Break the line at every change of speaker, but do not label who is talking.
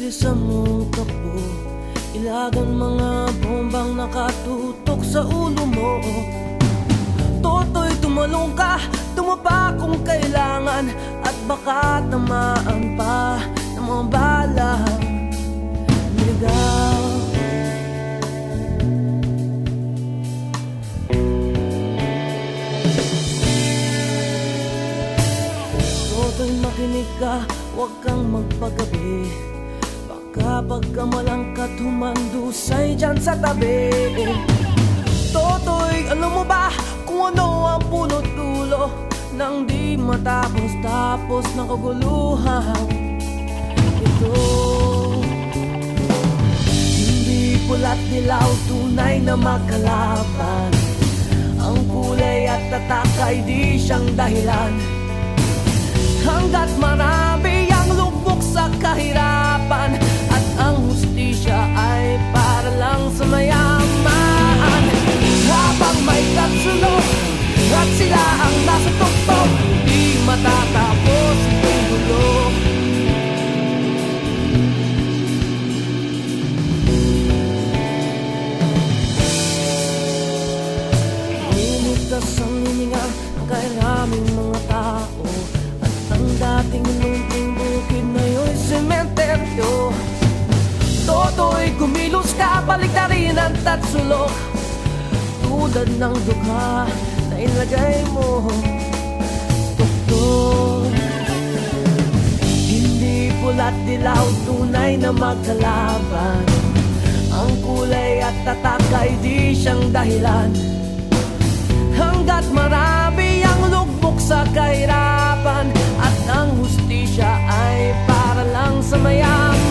Bilisan mong takbo, ilagan mga bombang nakatutok sa ulo mo. Toto'y tumalong ka, tumapa kung kailangan, at baka tamaan pa ng mga balang niligaw. Toto'y makinig ka, huwag kang magpagabi, baka pagkamalangkat humandusay dyan sa tabi. Toto'y alam mo ba kung ano ang punot dulo nang di matapos-tapos ng kaguluhan ito? Hindi pula't dilaw, tunay na magkalaban, ang kulay at tatak ay di siyang dahilan. Hanggat marami ang lubog sa kahirapan, at ang hustisya ay para lang sa mayaman. Habang may katsulog at sila ang nasa tuktok, di matatapos ang gulo. Limitas ang hininga ng kairaming mga tao, at ang dating lunting bukid na yun sementeryo. Toto'y kumilos ka, baliktarin ang tatsulok, tulad ng dukha na ilagay mo tuktok. Hindi pula't dilaw, tunay na magkalaban, ang kulay at tatak ay di siyang dahilan. Hanggat marami ang lugmok sa kahirapan, at ang hustisya ay para lang sa mayaman.